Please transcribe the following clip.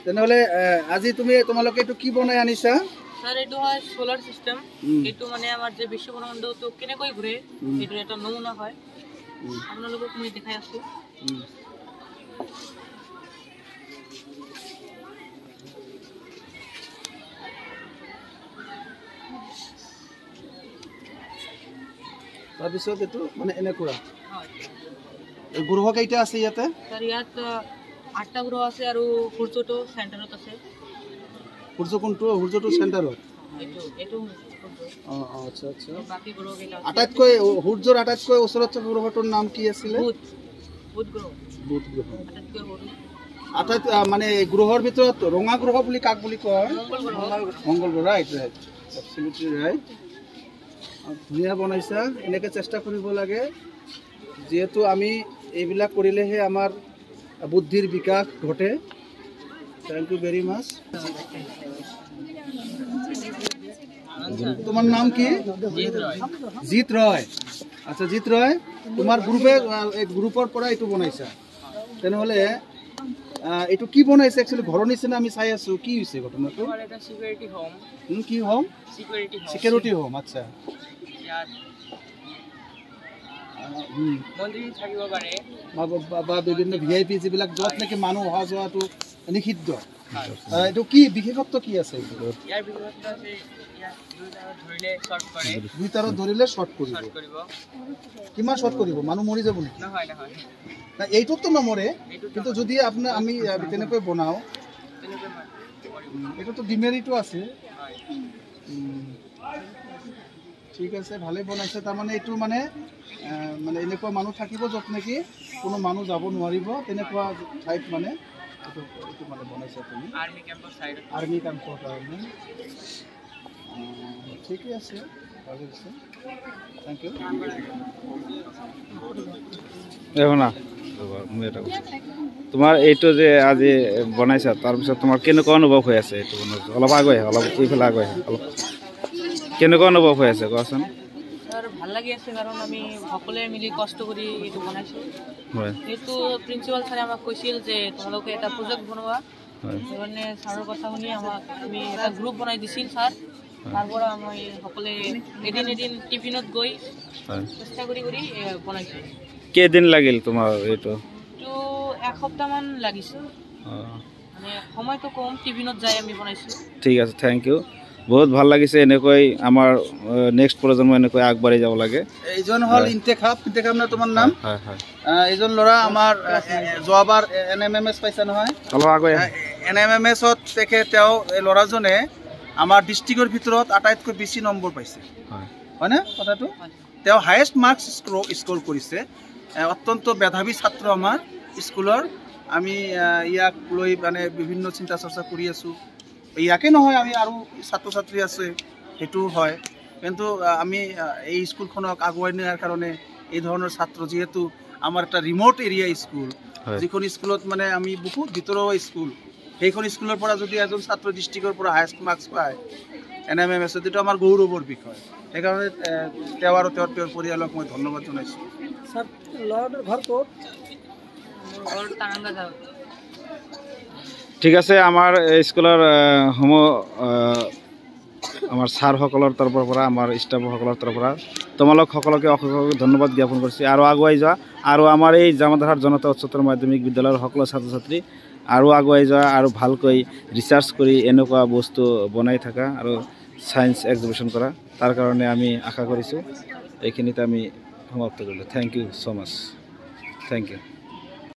তেনেহলে আজি তুমি তোমালোকে এইটো কি বনাই আনিছা স্যার এটা হয় সোলার সিস্টেম এটো মানে আমার যে বিশ্ব ব্রহ্মাণ্ড তো কেনেকৈ ঘুরে এটো এটা নমুনা হয় আপোনালোকক মই দেখাই আছো তাৰপিছত এইটো মানে এনেকুৱা এই গ্ৰহ কেইটা আছে ইয়াতে স্যাৰ ইয়াত 8টা গ্ৰহ আছে আৰু সূৰ্যটো সেন্টাৰত আছে সূৰ্য কোনটো সূৰ্যটো সেন্টাৰত এটো আচ্ছা আচ্ছা বাকি গ্ৰহ কেইটা আটাইতকৈ সূৰ্যৰ আটাইতকৈ ওচৰত থকা গ্ৰহটোৰ নাম কি আছিল বুধ গ্ৰহ আটাইতকৈ মানে গ্ৰহৰ ভিতৰত ৰঙা গ্ৰহ বুলি কাক বুলি কয় মঙ্গল গ্ৰহ ৰাইট এবসলিউটলি ৰাইট ধুনীয়া বনাইছা এনেকৈ চেষ্টা কৰিব লাগে যেহেতু আমি এইবিলাক কৰিলেহে আমাৰ বুদ্ধিৰ বিকাশ ঘটে থ্যাংক ইউ ভেৰি মাচ তোমাৰ নাম কি জিত ৰয় আচ্ছা জিত ৰয় তোমাৰ গ্ৰুপেৰ পৰা এইটো বনাইছা তেনেহলে এইটো কি বনাইছে একচুয়ালি ঘৰৰ নিচিনা আমি চাই আছো কি হৈছে ঘটনাটো এটা সিকিউৰিটি হোম কি হোম সিকিউৰিটি হোম আচ্ছা মন্দিৰ থাকিব পাৰে বা বিভিন্ন ভিআইপি যিবিলাক যত নেকি মানুহ অহা যোৱাটো নিষিদ্ধ এইটো কি বিশেষত্ব কি আছে ইয়াৰ বিশেষত্ব আছে দুই তাৰত ধৰিলে শৰ্ট কৰিব কিমান শৰ্ট কৰিব মানুহ মৰি যাব নেকি নহয় না এইটোতো নমৰে কিন্তু যদি আমি তেনেকৈ বনাও এইটোতো ডিমেৰিটো আছে ঠিক আছে ভালে বনাইছে তাৰমানে এইটো মানে এনেকুৱা মানুহ থাকিব যত নেকি কোনো মানুহ যাব নোৱাৰিব তেনেকুৱা ঠাইত মানে এইটো মানে বনাইছে তুমি আৰ্মি কেম্পৰ কাৰণে ঠিকে আছে ভালে আছে থ্যাংক ইউ দেখো না তোমাৰ এইটো যে আজি বনাইছা তাৰপিছত তোমাৰ কেনেকুৱা অনুভৱ হৈ আছে এইটো অলপ আগুৱাই অলপ এইফালে আগুৱাই অলপ কেনেকুৱা অনুভৱ হৈ আছে কোৱাচোন স্যাৰ ভাল লাগি আছে কাৰণ আমি সকলোৱে মিলি কষ্ট কৰি এইটো বনাইছো হয় এইটো প্ৰিন্সিপাল স্যাৰে আমাক কৈছিল যে তোমালোকে এটা প্ৰজেক্ট বনোৱা হয় মানে স্যাৰৰ কথা শুনি আমাক আমি এটা গ্ৰুপ বনাই দিছিল স্যাৰ তাৰ পৰা আমি সকলোৱে এদিন টিফিনত গৈ চেষ্টা কৰি বনাইছো কেইদিন লাগিল তোমাৰ এইটো তো এক সপ্তাহমান লাগিছে মানে সময়টো কম টিফিনত যাই আমি বনাইছো ঠিক আছে থ্যাংক ইউ বহুত ভাল লাগিছে এনেকৈ আমাৰ নেক্সট প্ৰজন্ম এনেকৈ আগবাঢ়ি যাব লাগে এইজন হল ইন্তেখাব না তোমাৰ নাম হয় হয় এইজন ল'ৰা আমাৰ যোৱাবাৰ এনএমএমএছ পাইছে নহয় অলপ আগুৱাই এনএমএমএছত দেখে তেওঁ এই ল'ৰাজনে আমাৰ ডিস্ট্ৰিক্টৰ ভিতৰত আটাইতকৈ বেছি নম্বৰ পাইছে হয়নে কথাটো তেওঁ হাইয়েষ্ট মাৰ্কস স্কোৰ কৰিছে অত্যন্ত মেধাৱী ছাত্ৰ আমাৰ স্কুলৰ আমি ইয়াক লৈ মানে বিভিন্ন চিন্তা চৰ্চা কৰি আছো ইয়াকে নহয় আমি আৰু ছাত্ৰ ছাত্ৰী আছে হেতু হয় কিন্তু আমি এই স্কুলখনক আগুৱাই নিয়াৰ কাৰণে এই ধৰণৰ ছাত্ৰ যেহেতু আমাৰ এটা ৰিমোট এৰিয়া স্কুল যিখন স্কুলত মানে আমি বহুত ভিতৰুৱা স্কুল সেইখন স্কুলৰ পৰা যদি এজন ছাত্ৰ ডিস্ট্ৰিক্টৰ পৰা হাইয়েষ্ট মাৰ্কস পায় এনএমএমএছ এইটো আমাৰ গৌৰৱৰ বিষয় সেইকাৰণে তেওঁ আৰু তেওঁৰ পৰিয়ালক মই ধন্যবাদ জনাইছোঁ স্যাৰ ল'ৰাটোৰ ঘৰ ক'ত ঘৰ তাৰাংগা ঠিক আছে আমাৰ স্কুলৰ আমাৰ ছাৰসকলৰ তৰফৰ পৰা আমাৰ ষ্টাফসকলৰ তৰফৰ পৰা তোমালোক সকলোকে অশেষ ধন্যবাদ জ্ঞাপন কৰিছোঁ আৰু আগুৱাই যোৱা আৰু আমাৰ এই জামাধাৰ জনতা উচ্চতৰ মাধ্যমিক বিদ্যালয়ৰ সকলো ছাত্ৰ ছাত্ৰী আৰু আগুৱাই যোৱা আৰু ভালকৈ ৰিচাৰ্চ কৰি এনেকুৱা বস্তু বনাই থকা আৰু সায়েন্স এক্সিবিশন কৰা তাৰ কাৰণে আমি আশা কৰিছোঁ এইখিনিতে আমি সমাপ্ত কৰিলোঁ থ্যাংক ইউ সো মাচ থ্যাংক ইউ